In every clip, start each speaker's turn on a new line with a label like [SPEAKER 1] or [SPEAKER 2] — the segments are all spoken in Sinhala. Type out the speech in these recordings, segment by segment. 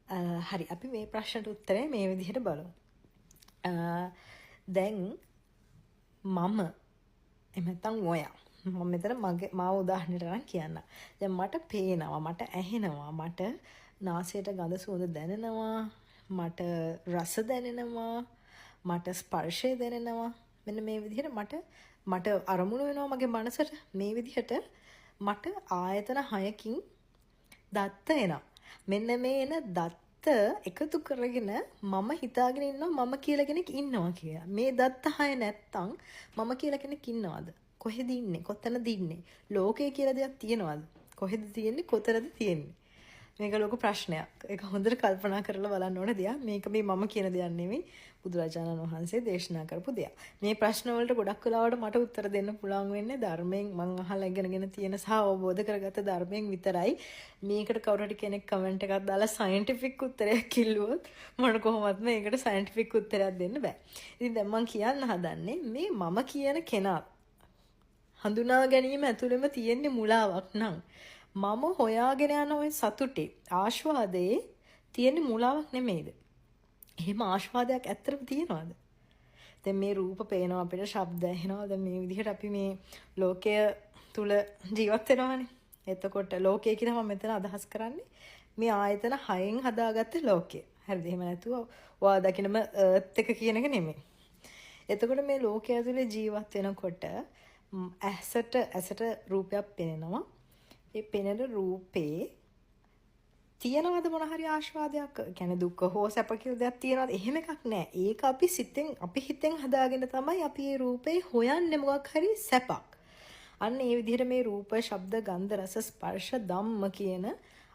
[SPEAKER 1] හරි අපි මේ ප්‍රශ්නට උත්තරේ මේ විදිහට බලමු. දැන් මම එහෙම නැත්නම් ඔයා මම මෙතන මගේ මාව උදාහරණයට අරන් කියන්න. දැන් මට පේනවා, මට ඇහෙනවා, මට නාසයට ගඳ සුවඳ දැනෙනවා, මට රස දැනෙනවා, මට ස්පර්ශය දැනෙනවා. මෙන්න මේ විදිහට මට අරමුණු වෙනවා මගේ මනසට. මේ විදිහට මට ආයතන 6කින් දත්ත එනවා. මෙන්න මේ එන දත්ත එකතු කරගෙන මම හිතාගෙන ඉන්නවා මම කියලා කෙනෙක් ඉන්නවා කියලා. මේ දත්ත 6 නැත්තම් මම කියලා කෙනෙක් ඉන්නවද? කොහෙද ඉන්නේ? කොතනද ඉන්නේ? ලෝකය කියලා දෙයක් තියනවද? කොහෙද තියෙන්නේ? කොතනද තියෙන්නේ? මේක ලොකු ප්‍රශ්නයක්. ඒක හොඳට කල්පනා කරලා බලන්න ඕන දෙයක්. මේක මේ මම කියන දෙයක් නෙමෙයි. බුදුරජාණන් වහන්සේ දේශනා කරපු දෙයක්. මේ ප්‍රශ්න වලට ගොඩක් වෙලාවට මට උත්තර දෙන්න පුළුවන් වෙන්නේ ධර්මයෙන් මං අහලා ඉගෙනගෙන තියෙන සහ අවබෝධ කරගත්ත ධර්මයෙන් විතරයි. මේකට කවුරු හරි කෙනෙක් කමෙන්ට් එකක් දාලා සයන්ටිෆික් උත්තරයක් කිව්වොත් මට කොහොමවත් මේකට සයන්ටිෆික් උත්තරයක් දෙන්න බෑ. ඉතින් දැන් මං කියන්න හදන්නේ මේ මම කියන කෙනා හඳුනා ගැනීම ඇතුළෙම තියෙන මුලාවක් නම් මම හොයාගෙන යන ওই සතුටේ ආස්වාදයේ තියෙන මුලාවක් නෙමෙයිද? එහෙම ආස්වාදයක් ඇත්තටම තියනවාද? දැන් මේ රූප පේනවා අපිට, ශබ්ද ඇහෙනවා. දැන් මේ විදිහට අපි මේ ලෝකය තුල ජීවත් වෙනවානේ. එතකොට ලෝකය කියලා මම මෙතන අදහස් කරන්නේ මේ ආයතන 6න් හදාගත්ත ලෝකය. හරිද? එහෙම නැතුව ඔයා දකින්නම එර්ත් එක කියන එක නෙමෙයි. එතකොට මේ ලෝකය ඇතුලේ ජීවත් වෙනකොට ඇසට රූපයක් පෙනෙනවා. ඒ පෙනෙන රූපේ තියනවද මොන හරි ආස්වාදයක්? කියන්නේ දුක හෝ සැප කියලා දෙයක් තියනවද? එහෙම එකක් නැහැ. ඒක අපි හිතෙන් හදාගෙන තමයි අපි මේ රූපේ හොයන්නේ මොකක් හරි සැපක්. අන්න ඒ විදිහට මේ රූප, ශබ්ද, ගන්ධ, රස, ස්පර්ශ, ධම්ම කියන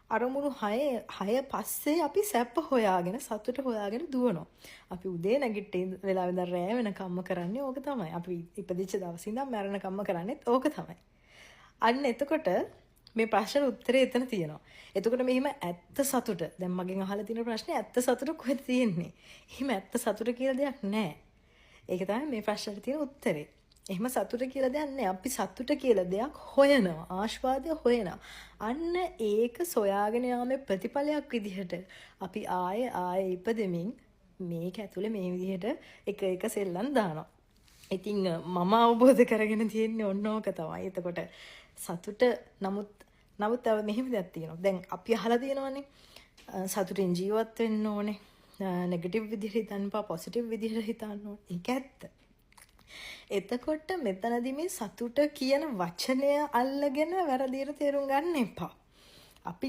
[SPEAKER 1] අරමුණු 6 පස්සේ අපි සැප හොයාගෙන සතුට හොයාගෙන දුවනවා. අපි උදේ නැගිටින වෙලාවෙ ඉඳන් රැය වෙනකම්ම කරන්නේ ඕක තමයි. අපි ඉපදිච්ච දවසේ ඉඳන් මැරෙනකම්ම කරන්නේත් ඕක තමයි. අන්න එතකොට මේ ප්‍රශ්නෙට උත්තරේ එතන තියෙනවා. එතකොට මෙහිම ඇත්ත සතුට. දැන් මගෙන් අහලා තියෙන ප්‍රශ්නේ ඇත්ත සතුට කොහෙද තියෙන්නේ? එහෙම ඇත්ත සතුට කියලා දෙයක් නැහැ. ඒක තමයි මේ ප්‍රශ්නෙට තියෙන උත්තරේ. එහෙම සතුට කියලා දෙයක් නැහැ. අපි සතුට කියලා දෙයක් හොයනවා. ආස්වාදය හොයනවා. අන්න ඒක සොයාගෙන යාමේ ප්‍රතිඵලයක් විදිහට අපි ආයේ ඉපදෙමින් මේක ඇතුලේ මේ විදිහට එක සෙල්ලම් දානවා. ඉතින් මම අවබෝධ කරගෙන තියෙන්නේ ඔන්න ඕක තමයි. එතකොට සතුට නමුත් මෙහෙම දෙයක් තියෙනවා. දැන් අපි අහලා තියෙනවානේ සතුටින් ජීවත් වෙන්න ඕනේ. නෙගටිව් විදිහට හිතන්න එපා, පොසිටිව් විදිහට හිතන්න ඕනේ. ඒක ඇත්ත. එතකොට මෙතනදී මේ සතුට කියන වචනය අල්ලගෙන වැරදියට තේරුම් ගන්න එපා. අපි